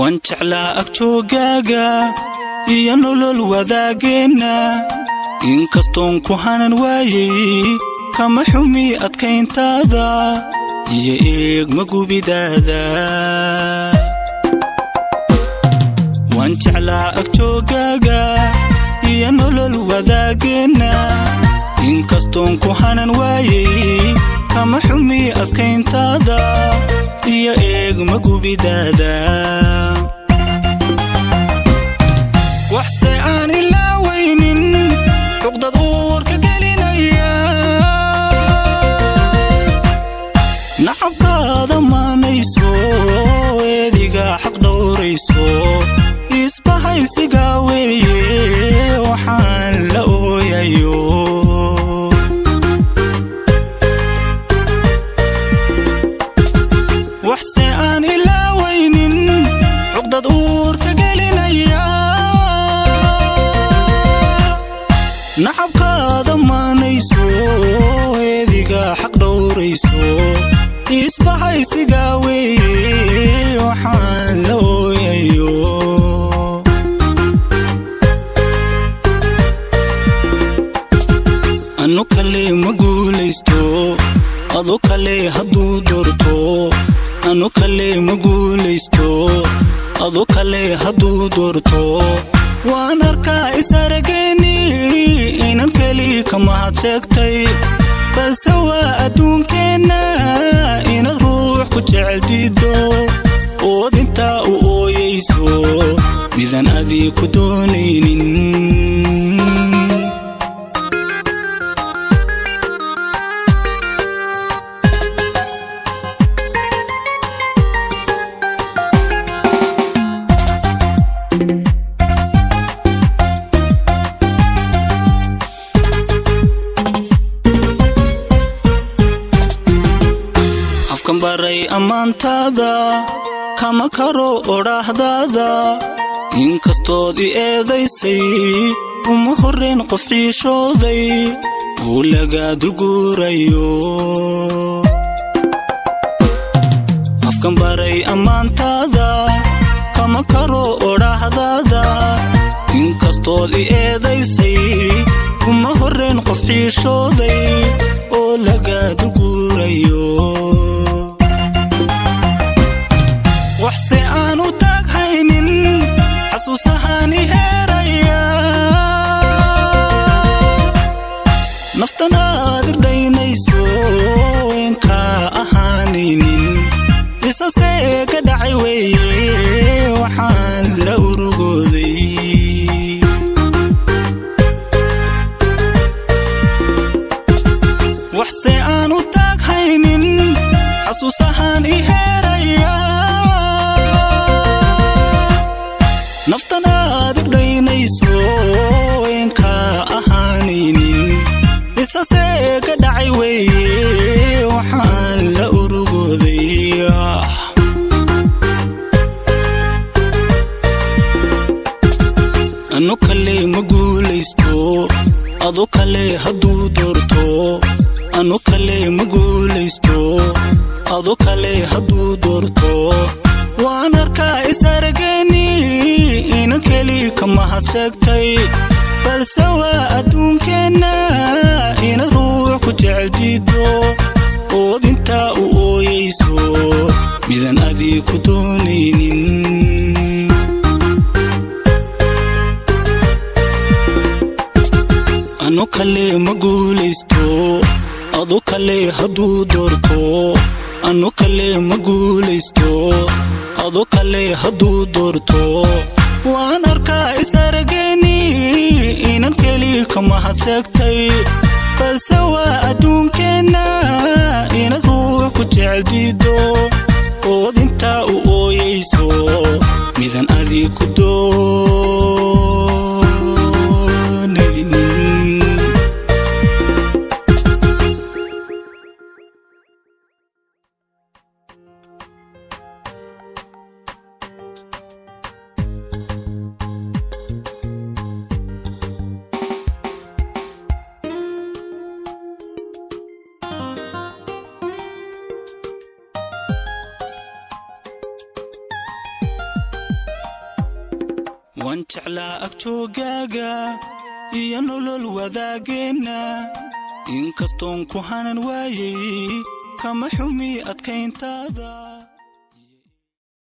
wanjeclaa agjoogaaga iyo nolol wadaageenna inkastoon ku hanan waayay kama xumi adkayntaada iyo eegma gubidaada wanjeclaa agjoogaaga iyo nolol wadaageenna inkastoon ku hanan waayay kama xumi adkayntaada iyo eegma gubidaada waxse aan ilaawaynin xuqdad uurka gelinaya nacabkaada maanayso eediga xaq dhowrayso isbahaysiga weeye waxaan la ooyayo waxse aan ilaawaynin xuqdad uurka gelinaya nacabkaada maanayso eediga xaq dhowrayso isbahaysiga weeye waxaan la ooyayo anu kale ma guulaysto adu kale hadduu doorto anu kale ma guulaysto adu kale hadduu doorto waan arkaa isarageeni inan keli ka mahad sheegtay balse waa adduunkeenna inaad ruux ku jecel diiddo ood intaa u ooyayso midaan adii ku doonaynin baray ammaantaada kama karo odhaahdaada inkastood i eedaysay uma horrayn qof ciishooday uu laga dulguurayo afkan baray ammaantaada kama karo odhaahdaada inkastood i eedaysay uma horrayn qof ciishooday oo laga dulguurayo waxse aanu taaghaynin xasuusahaan i heeraya naftan aad irdhaynayso inkaa ahaanaynin isasee ka dhacay weeye waxaan la urugooday waxse aanu taaghaynin xasuusahaan i heeraya naftan aad irdhaynayso inkaa ahaanaynin isasee ka dhacay weeye waxaan la urugooday anu kale ma guulaysto adu kale hadduu doorto anu kale ma guulaysto adu kale hadduu doorto waan arkaa isarageeni inan keli ka mahad sheegtay balse waa adduunkeenna inaad ruux ku jecel diiddo ood intaa u ooyayso midaan adii ku doonaynin anu kale ma guulaysto adu kale hadduu doorto anu kale ma guulaysto adu kale hadduu doorto waan arkaa isarageeni inan keli ka mahad sheegtay balse waa adduunkeenna inaad ruux ku jecel diiddo ood intaa u ooyayso midaan adii ku doonaynin waan jeclaa agjoogaaga iyo nolol wadaageena inkastoon ku hanan waayay kama xumi adkayntaada